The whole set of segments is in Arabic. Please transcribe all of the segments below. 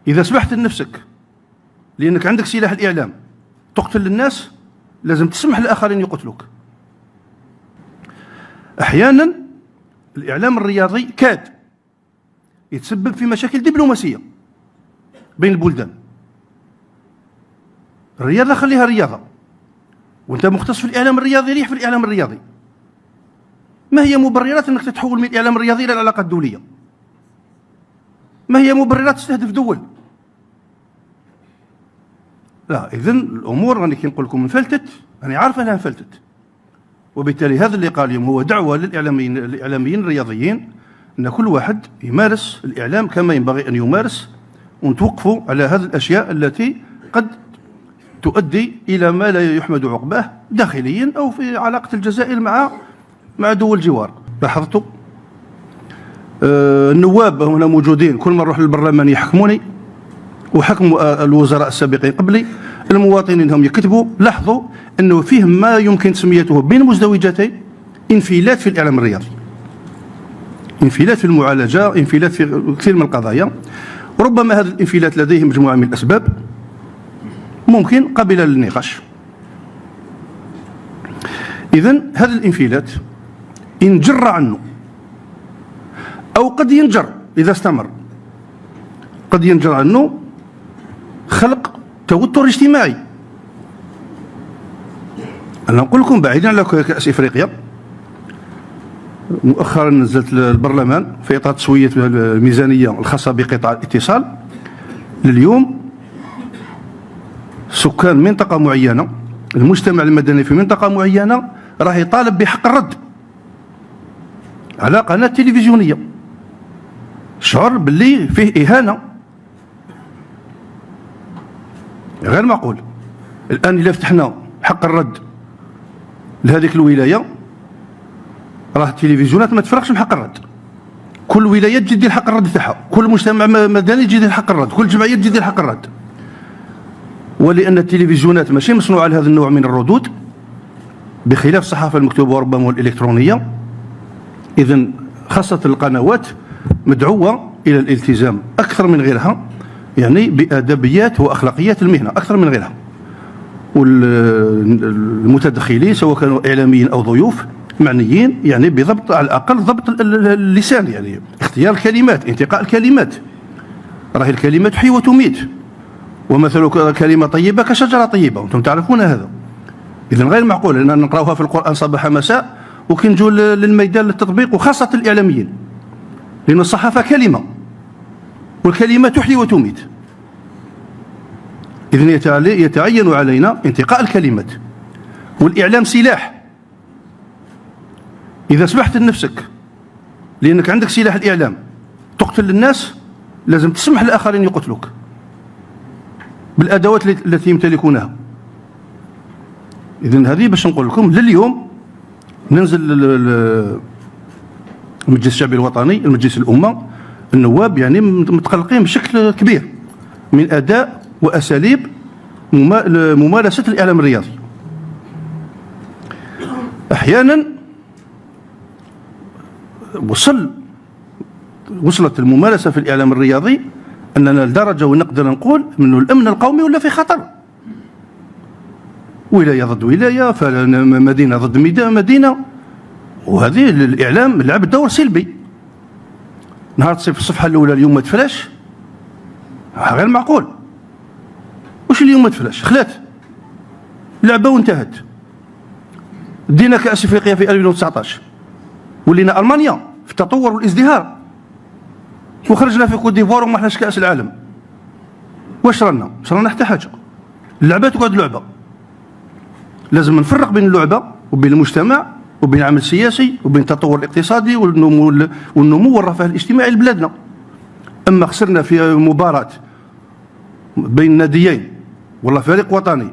إذا سمحت لنفسك لأنك عندك سلاح الإعلام تقتل الناس، لازم تسمح للآخرين يقتلوك. أحيانا الإعلام الرياضي كاد يتسبب في مشاكل دبلوماسية بين البلدان. الرياضة خليها رياضة، وانت مختص في الإعلام الرياضي، ريح في الإعلام الرياضي. ما هي مبررات أنك تتحول من الإعلام الرياضي إلى العلاقات الدولية؟ ما هي مبررات تستهدف دول؟ لا، إذن الأمور راني كي نقول لكم انفلتت، راني عارف أنها انفلتت. وبالتالي هذا اللقاء اليوم هو دعوة للإعلاميين الرياضيين أن كل واحد يمارس الإعلام كما ينبغي أن يمارس، ونتوقفوا على هذه الأشياء التي قد تؤدي إلى ما لا يحمد عقباه داخليا أو في علاقة الجزائر مع دول الجوار. لاحظتوا النواب هنا موجودين، كل ما نروح للبرلمان يحكموني وحكموا الوزراء السابقين قبلي. المواطنين هم يكتبوا، لاحظوا أنه فيه ما يمكن تسميته بين مزدوجتين انفلات في الإعلام الرياضي، انفلات في المعالجة، انفلات في كثير من القضايا. وربما هذا الانفلات لديه مجموعة من الأسباب ممكن قابلة للنقاش. إذن هذا الانفلات إن جر عنه أو قد ينجر إذا استمر، قد ينجر عنه خلق توتر اجتماعي. أنا نقول لكم بعيدا على كأس إفريقيا، مؤخرا نزلت البرلمان في إطار تسوية الميزانية الخاصة بقطاع الاتصال. لليوم سكان منطقة معينة، المجتمع المدني في منطقة معينة راه يطالب بحق الرد على قناة تلفزيونية. شعر باللي فيه إهانة غير معقول. الآن إذا فتحنا حق الرد لهذيك الولاية، راه التلفزيونات ما تفرقش من حق الرد. كل ولاية تجي دير حق الرد تاعها، كل مجتمع مدني يجي دير حق الرد، كل جمعية تجي دير حق الرد. ولأن التلفزيونات ماشي مصنوعة لهذا النوع من الردود بخلاف الصحافة المكتوبة وربما الإلكترونية. إذن خاصة القنوات مدعوة إلى الالتزام أكثر من غيرها، يعني بأدبيات وأخلاقيات المهنة أكثر من غيرها. والمتدخلين سواء كانوا إعلاميين أو ضيوف معنيين يعني بضبط، على الأقل ضبط اللسان، يعني اختيار الكلمات، انتقاء الكلمات. راهي الكلمة تحيي وتميت، ومثل كلمة طيبة كشجرة طيبة، وانتم تعرفون هذا. إذن غير معقول أن نقرأوها في القرآن صباح مساء وكي نجوا للميدان للتطبيق، وخاصة الإعلاميين، لأن الصحافة كلمة والكلمة تحيي وتميت. إذن يتعين علينا انتقاء الكلمات، والإعلام سلاح. إذا سمحت لنفسك لأنك عندك سلاح الإعلام تقتل الناس، لازم تسمح للآخرين يقتلوك بالأدوات التي يمتلكونها. إذن هذه باش نقول لكم لليوم ننزل المجلس الشعبي الوطني، المجلس الأمة، النواب يعني متقلقين بشكل كبير من أداء وأساليب ممارسة الإعلام الرياضي. أحيانا وصلت الممارسة في الإعلام الرياضي أننا لدرجة ونقدر نقول أنه الأمن القومي ولا في خطر. ولاية ضد ولاية، مدينة ضد مدينة، وهذه الإعلام لعب دور سلبي. نهار تصيب في الصفحة الأولى اليوم ما تفلاش، غير معقول. وش اليوم ما تفلاش؟ خلات لعبة وانتهت. دينا كأس إفريقيا في 2019، ولينا ألمانيا في التطور والازدهار، وخرجنا في كوت ديفوار وما حناش كأس العالم. واش رانا؟ حتى حاجة. اللعبة تقعد لعبة. لازم نفرق بين اللعبة وبين المجتمع وبين العمل السياسي وبين التطور الاقتصادي والنمو والرفاه الاجتماعي لبلادنا. أما خسرنا في مباراة بين ناديين ولا فريق وطني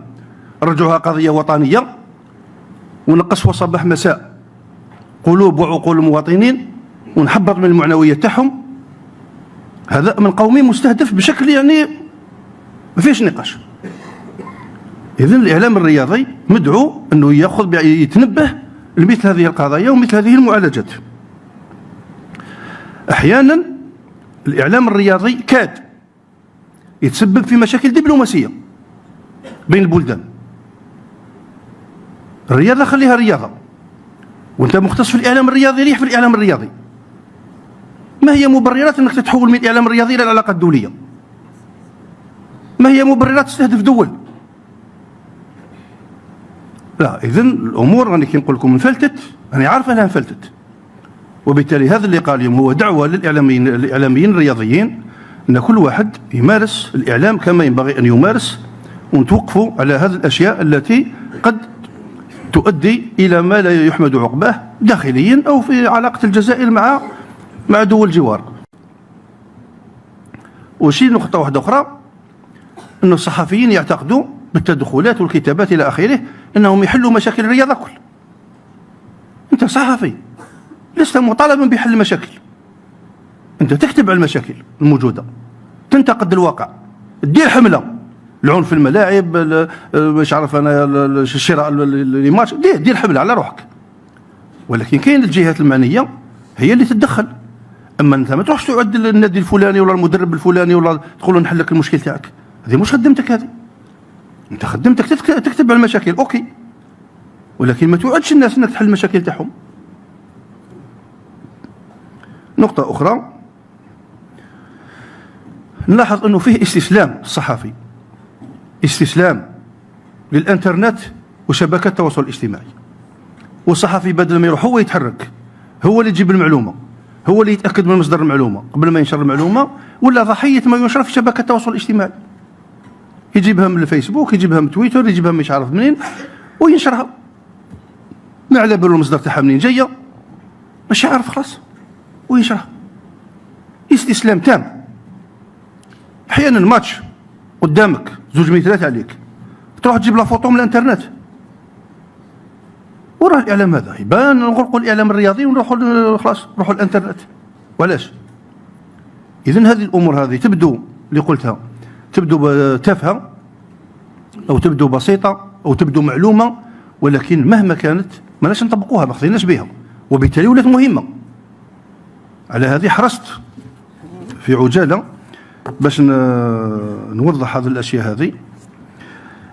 رجعوها قضية وطنية ونقصوا صباح مساء قلوب وعقول المواطنين ونحبط من المعنويات تاعهم، هذا أمن قومي مستهدف بشكل يعني ما فيش نقاش. إذن الإعلام الرياضي مدعو أنه يتنبه لمثل هذه القضايا ومثل هذه المعالجات. أحيانا الإعلام الرياضي كاد يتسبب في مشاكل دبلوماسية بين البلدان. الرياضة خليها رياضة، وانت مختص في الإعلام الرياضي ريح في الإعلام الرياضي. ما هي مبررات انك تتحول من الإعلام الرياضي إلى العلاقات الدولية؟ ما هي مبررات تستهدف دول؟ لا، إذن الأمور راني كي نقول لكم انفلتت، راني عارف أنها انفلتت، وبالتالي هذا اللقاء اليوم هو دعوة للإعلاميين الرياضيين أن كل واحد يمارس الإعلام كما ينبغي أن يمارس، ونتوقفوا على هذه الأشياء التي قد تؤدي إلى ما لا يحمد عقباه داخليا أو في علاقة الجزائر مع دول الجوار. وشي نقطة واحدة أخرى، أن الصحفيين يعتقدوا بالتدخلات والكتابات إلى آخره أنهم يحلوا مشاكل الرياضة كل. أنت صحفي لست مطالبا بحل المشاكل، أنت تكتب على المشاكل الموجودة، تنتقد الواقع، دير حملة العنف في الملاعب، مش عارف أنا شراء الماتش، دير حملة على روحك. ولكن كاين الجهات المعنية هي اللي تتدخل. أما أنت ما تروحش تعد النادي الفلاني ولا المدرب الفلاني ولا تقول له نحل لك المشكل تاعك، هذه مش خدمتك. هذه أنت خدمتك تكتب على المشاكل أوكي، ولكن ما توعدش الناس أنك تحل المشاكل تاعهم. نقطة أخرى، نلاحظ أنه فيه استسلام الصحفي، استسلام للإنترنت وشبكات التواصل الاجتماعي. والصحفي بدل ما يروح هو يتحرك، هو اللي يجيب المعلومة، هو اللي يتأكد من مصدر المعلومة قبل ما ينشر المعلومة، ولا ضحية ما ينشر في شبكات التواصل الاجتماعي. يجيبها من الفيسبوك، يجيبها من تويتر، يجيبها مش عارف منين وينشرها، ما على باله المصدر تاعها منين جاية، مش عارف خلاص وينشرها. استسلام تام. احيانا ماتش قدامك 2 مترات عليك، تروح تجيب لا فوطو من الانترنت، وراه الاعلام هذا يبان نغلقوا الاعلام الرياضي ونروحوا خلاص نروحوا الانترنت. وعلاش؟ اذن هذه الامور هذه تبدو اللي قلتها تبدو تافهه او تبدو بسيطه او تبدو معلومه، ولكن مهما كانت ماناش نطبقوها، ما خديناش بها، وبالتالي ولات مهمه. على هذه حرصت في عجاله باش نوضح هذه الاشياء هذه.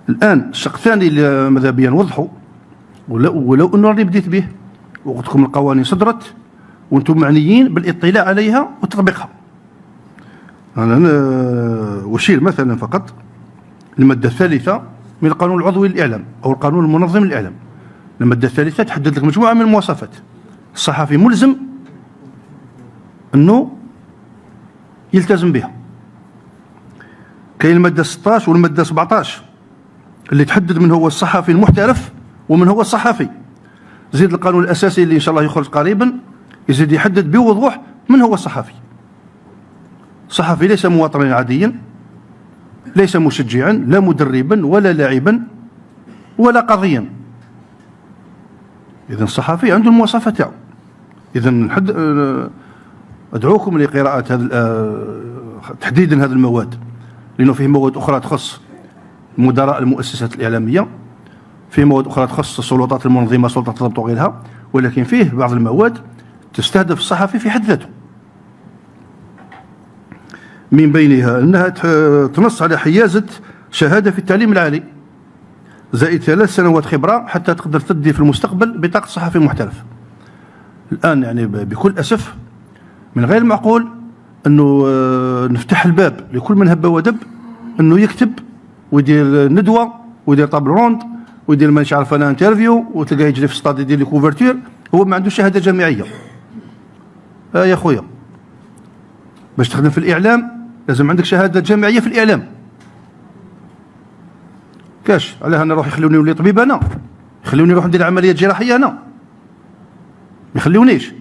الان الشق الثاني اللي ماذا بيا نوضحه، ولو انه راني بديت به وقلت لكم القوانين صدرت وانتم معنيين بالاطلاع عليها وتطبيقها. انا اشير مثلا فقط الماده الثالثه من القانون العضوي للاعلام او القانون المنظم للاعلام. الماده الثالثه تحدد لك مجموعه من المواصفات الصحفي ملزم انه يلتزم بها. كاين الماده 16 والماده 17 اللي تحدد من هو الصحفي المحترف ومن هو الصحفي. زيد القانون الاساسي اللي ان شاء الله يخرج قريبا يزيد يحدد بوضوح من هو الصحفي. الصحفي ليس مواطنا عاديا، ليس مشجعا، لا مدربا ولا لاعبا ولا قاضيا. اذا الصحفي عنده المواصفات تاعو. اذا ادعوكم لقراءه تحديدا هذه المواد، لانه فيه مواد اخرى تخص مدراء المؤسسات الاعلاميه، فيه مواد اخرى تخص السلطات المنظمه، سلطه الضبط وغيرها، ولكن فيه بعض المواد تستهدف الصحفي في حد ذاته. من بينها انها تنص على حيازه شهاده في التعليم العالي زائد 3 سنوات خبره حتى تقدر تدي في المستقبل بطاقه صحفي محترف. الان يعني بكل اسف من غير المعقول انه نفتح الباب لكل من هب ودب انه يكتب ويدير ندوه ويدير طابل روند ويدير مانيش عارف انا انترفيو، وتلقاه يجري في الصطاد يدير لي كوفرتير، هو ما عندوش شهاده جامعيه. يا خويا باش تخدم في الاعلام لازم عندك شهاده جامعيه في الاعلام. كاش علاه انا نروح يخلوني نولي طبيب، انا يخلوني نروح ندير عمليات جراحيه، انا ما يخلونيش.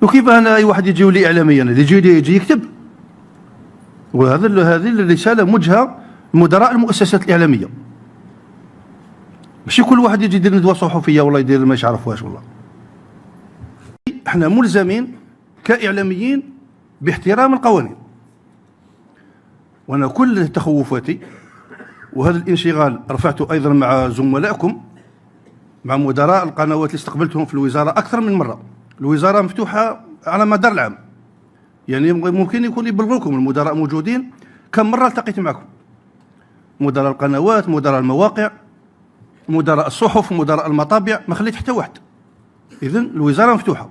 وكيف انا اي واحد يجي يولي اعلامي انا يجي يكتب؟ وهذا هذه الرساله موجهه لمدراء المؤسسات الاعلاميه، ماشي كل واحد يجي يدير ندوه صحفيه والله يدير ما يعرف واش. والله احنا ملزمين كاعلاميين باحترام القوانين. وانا كل تخوفاتي، وهذا الانشغال رفعته ايضا مع زملائكم مع مدراء القنوات اللي استقبلتهم في الوزاره اكثر من مره. الوزاره مفتوحه على مدار العام، يعني ممكن يكون يبلغوكم المدراء موجودين كم مرة التقيت معكم، مدراء القنوات، مدراء المواقع، مدراء الصحف، مدراء المطابع، ما خليت حتى واحد. إذن الوزارة مفتوحة،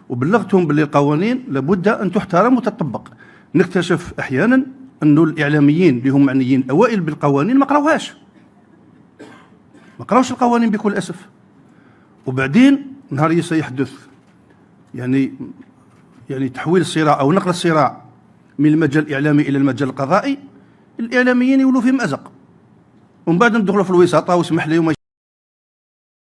وبلغتهم باللي القوانين لابد أن تحترم وتطبق. نكتشف أحيانا أنه الإعلاميين اللي هم معنيين أوائل بالقوانين ما قراوهاش، ما قراوش القوانين بكل أسف. وبعدين نهار سيحدث يعني تحويل الصراع أو نقل الصراع من المجال الإعلامي إلى المجال القضائي، الإعلاميين يولوا في مأزق، ومن بعد ندخلوا في الوساطة واسمح لي